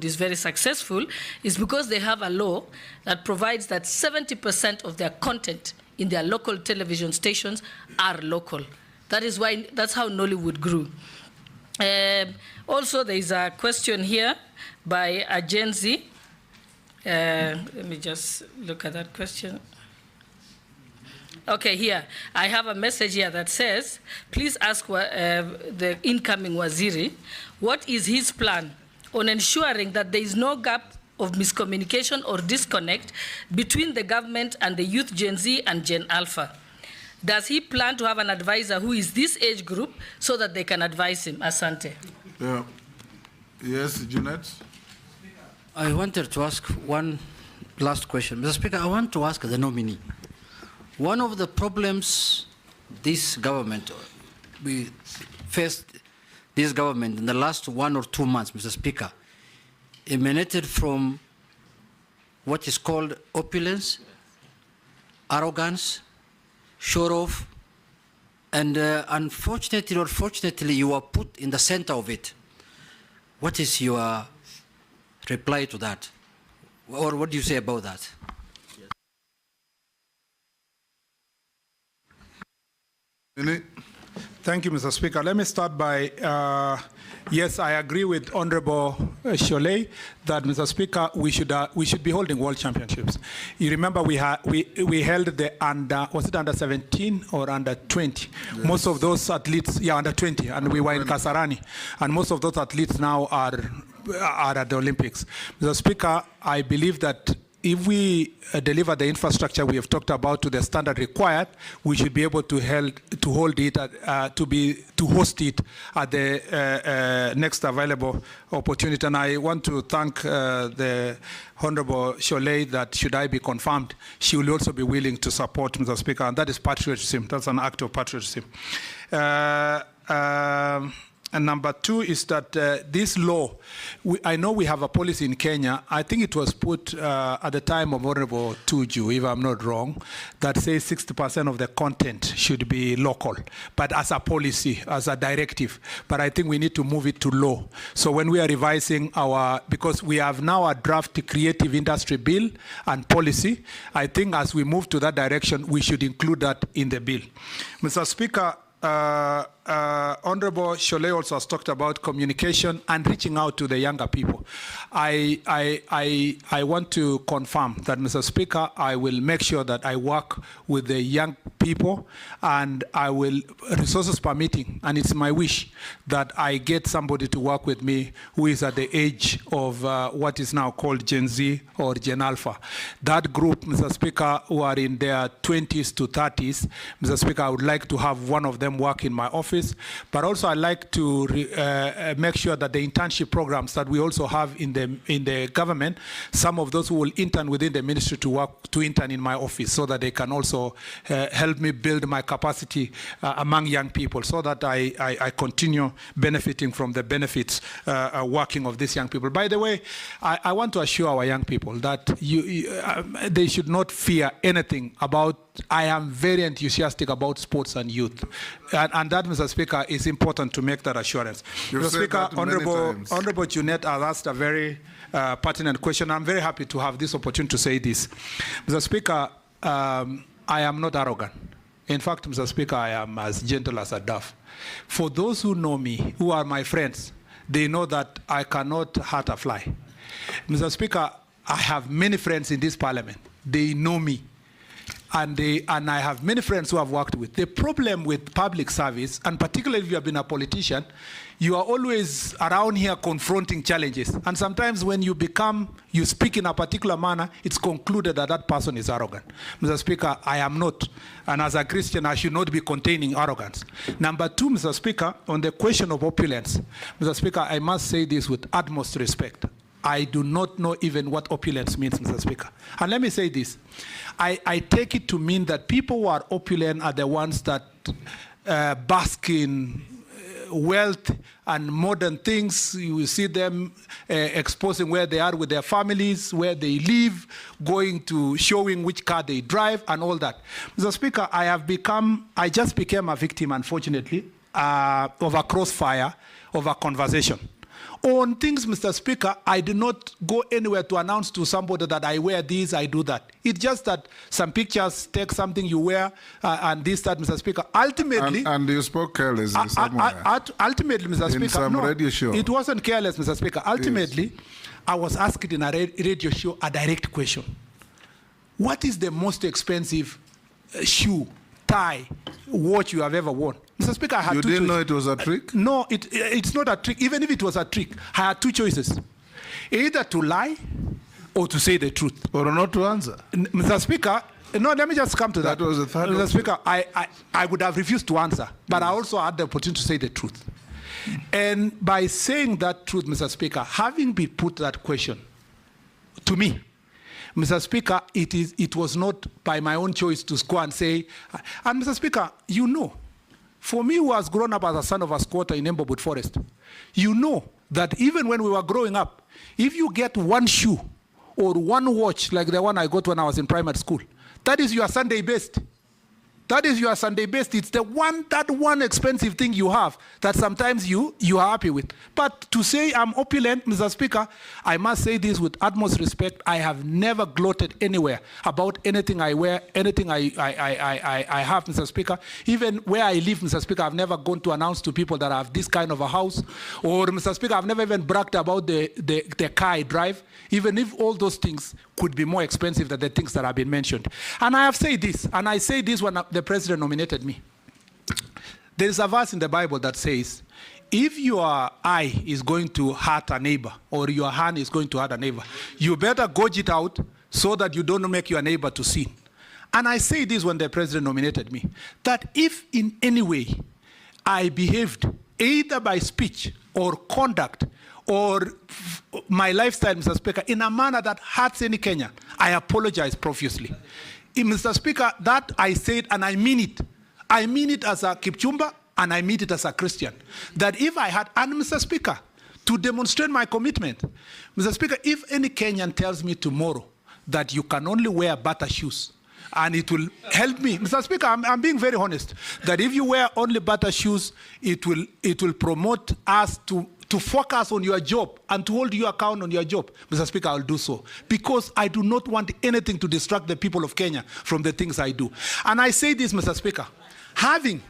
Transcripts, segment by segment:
is very successful is because they have a law that provides that 70% of their content in their local television stations are local. That's how Nollywood grew. Also, there is a question here by a Gen Z. Let me just look at that question. Okay, here. I have a message here that says, please ask the incoming Waziri, what is his plan on ensuring that there is no gap of miscommunication or disconnect between the government and the youth Gen Z and Gen Alpha? Does he plan to have an advisor who is this age group so that they can advise him? Asante. Yeah. Yes, Junnet? I wanted to ask one last question. Mr. Speaker, I want to ask the nominee. One of the problems this government, we faced this government in the last 1 or 2 months, Mr. Speaker, emanated from what is called opulence, arrogance, show-off, and unfortunately or fortunately, you are put in the center of it. What is your reply to that? Or what do you say about that? Lini? Thank you, Mr. Speaker. Let me start by, yes, I agree with Honorable Cholet that, Mr. Speaker, we should be holding world championships. You remember we held the was it under 17 or under 20? Yes. Most of those athletes, yeah, under 20, and we were in Kasarani, and most of those athletes now are at the Olympics. Mr. Speaker, I believe that if we deliver the infrastructure we have talked about to the standard required, we should be able to host it at the next available opportunity. And I want to thank the Honorable Cholet that should I be confirmed, she will also be willing to support, Mr. Speaker, and that is patriotism. That's an act of patriotism. And number two is that this law, I know we have a policy in Kenya, I think it was put at the time of Honorable Tuju, if I'm not wrong, that says 60% of the content should be local, but as a policy, as a directive. But I think we need to move it to law. So when we are revising because we have now a draft creative industry bill and policy, I think as we move to that direction, we should include that in the bill. Mr. Speaker, Honorable Cholet also has talked about communication and reaching out to the younger people. I want to confirm that, Mr. Speaker, I will make sure that I work with the young people, and I will, resources permitting, and it's my wish that I get somebody to work with me who is at the age of what is now called Gen Z or Gen Alpha. That group, Mr. Speaker, who are in their 20s to 30s, Mr. Speaker, I would like to have one of them work in my office, but also I'd like to make sure that the internship programs that we also have in the government, some of those who will intern within the ministry to intern in my office, so that they can also help me build my capacity among young people, so that I continue benefiting from the benefits working of these young people. By the way, I want to assure our young people that they should not fear anything about. I am very enthusiastic about sports and youth. And that, Mr. Speaker, is important to make that assurance. Mr. Speaker, Honorable Junnet has asked a very pertinent question. I'm very happy to have this opportunity to say this. Mr. Speaker, I am not arrogant. In fact, Mr. Speaker, I am as gentle as a dove. For those who know me, who are my friends, they know that I cannot hurt a fly. Mr. Speaker, I have many friends in this parliament. They know me. And I have many friends who I've worked with. The problem with public service, and particularly if you have been a politician, you are always around here confronting challenges. And sometimes when you speak in a particular manner, it's concluded that that person is arrogant. Mr. Speaker, I am not. And as a Christian, I should not be containing arrogance. Number two, Mr. Speaker, on the question of opulence, Mr. Speaker, I must say this with utmost respect. I do not know even what opulence means, Mr. Speaker. And let me say this. I take it to mean that people who are opulent are the ones that bask in wealth and modern things. You will see them exposing where they are with their families, where they live, showing which car they drive and all that. Mr. Speaker, I just became a victim, unfortunately, of a crossfire of a conversation On things, Mr. Speaker, I do not go anywhere to announce to somebody that I wear this, I do that. It's just that some pictures take something you wear and this, that, Mr. Speaker. Ultimately... And you spoke carelessly somewhere. Ultimately, Mr. Speaker... In some radio show. It wasn't careless, Mr. Speaker. Ultimately, yes. I was asked in a radio show a direct question. What is the most expensive shoe, tie, watch you have ever worn? Mr. Speaker, I had you two didn't choices. know it was a trick? No, it's not a trick. Even if it was a trick, I had two choices. Either to lie or to say the truth. Or not to answer. Mr. Speaker, no, let me just come to that. That was the third Mr. Speaker, I would have refused to answer, but I also had the opportunity to say the truth. And by saying that truth, Mr. Speaker, having been put that question to me, Mr. Speaker, it was not by my own choice to go and say, and Mr. Speaker, you know, for me who has grown up as a son of a squatter in Embobut Forest, you know that even when we were growing up, if you get one shoe or one watch like the one I got when I was in primary school, that is your Sunday best. That is your Sunday best. It's that one expensive thing you have that sometimes you are happy with. But to say I'm opulent, Mr. Speaker, I must say this with utmost respect. I have never gloated anywhere about anything I wear, anything I have, Mr. Speaker. Even where I live, Mr. Speaker, I've never gone to announce to people that I have this kind of a house. Or, Mr. Speaker, I've never even bragged about the car I drive, even if all those things could be more expensive than the things that have been mentioned. And I have said this, and I say this when the president nominated me. There is a verse in the Bible that says, if your eye is going to hurt a neighbor or your hand is going to hurt a neighbor, you better gouge it out so that you don't make your neighbor to sin. And I say this when the president nominated me, that if in any way I behaved either by speech or conduct or my lifestyle, Mr. Speaker, in a manner that hurts any Kenyan, I apologize profusely. Mr. Speaker, that I said, and I mean it. I mean it as a Kipchumba, and I mean it as a Christian. That if I had, and Mr. Speaker, to demonstrate my commitment, Mr. Speaker, if any Kenyan tells me tomorrow that you can only wear butter shoes, and it will help me, Mr. Speaker, I'm being very honest, that if you wear only butter shoes, it will promote us to focus on your job and to hold you account on your job, Mr. Speaker, I'll do so. Because I do not want anything to distract the people of Kenya from the things I do. And I say this, Mr. Speaker,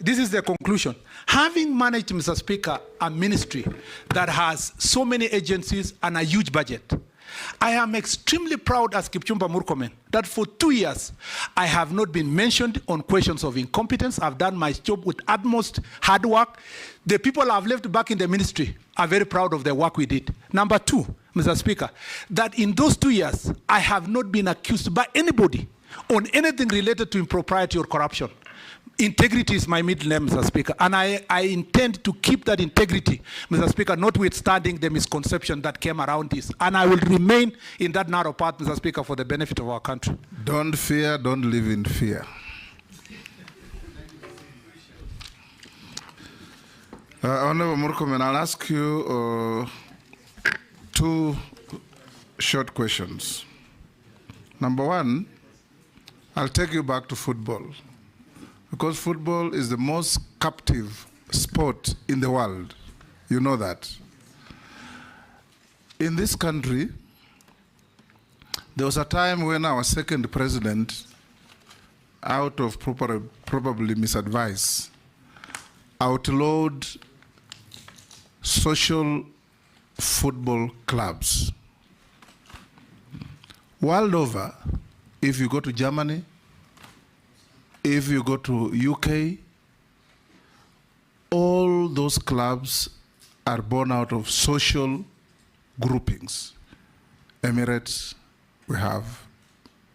this is the conclusion, having managed, Mr. Speaker, a ministry that has so many agencies and a huge budget, I am extremely proud as Kipchumba Murkomen that for 2 years, I have not been mentioned on questions of incompetence. I've done my job with utmost hard work. The people I've left back in the ministry are very proud of the work we did. Number two, Mr. Speaker, that in those 2 years, I have not been accused by anybody on anything related to impropriety or corruption. Integrity is my middle name, Mr. Speaker, and I intend to keep that integrity, Mr. Speaker, notwithstanding the misconception that came around this. And I will remain in that narrow path, Mr. Speaker, for the benefit of our country. Don't fear, don't live in fear. Honorable Murkomen, I'll ask you two short questions. Number one, I'll take you back to football. Because football is the most captive sport in the world. You know that. In this country, there was a time when our second president, out of probably misadvice, outlawed social football clubs. World over, if you go to Germany, if you go to UK, all those clubs are born out of social groupings. Emirates, we have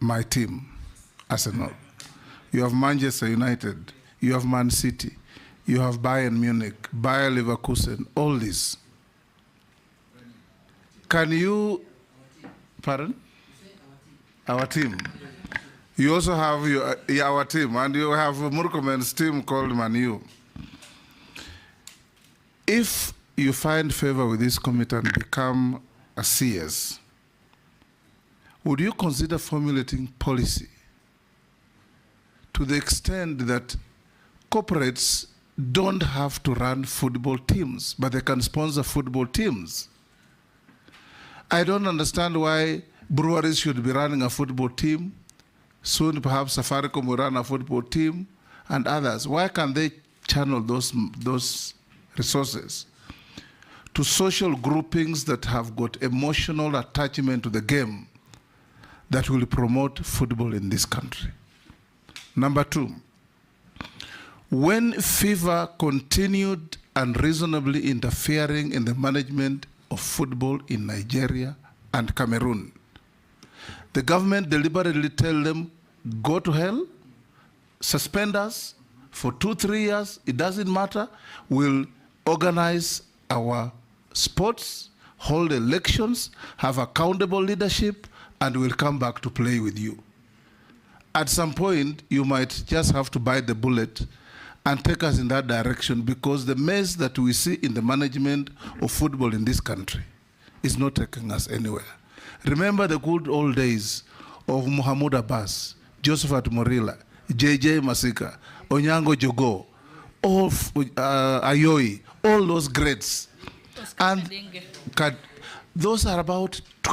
my team, Arsenal. You have Manchester United, you have Man City, you have Bayern Munich, Bayer Leverkusen, all this. Can you, pardon? Our team. You also have our team, and you have Murkomen's team called Manu. If you find favor with this committee and become a CS, would you consider formulating policy to the extent that corporates don't have to run football teams, but they can sponsor football teams? I don't understand why breweries should be running a football team. Soon, perhaps Safaricom will run a football team and others. Why can't they channel those resources to social groupings that have got emotional attachment to the game that will promote football in this country? Number two, when FIFA continued unreasonably interfering in the management of football in Nigeria and Cameroon, the government deliberately tell them, go to hell, suspend us for 2-3 years, it doesn't matter, we'll organize our sports, hold elections, have accountable leadership, and we'll come back to play with you. At some point, you might just have to bite the bullet and take us in that direction, because the mess that we see in the management of football in this country is not taking us anywhere. Remember the good old days of Muhammad Abbas, Josephat Morila, JJ Masika, Onyango Jogo, all Ayoi, all those greats. And those are about 20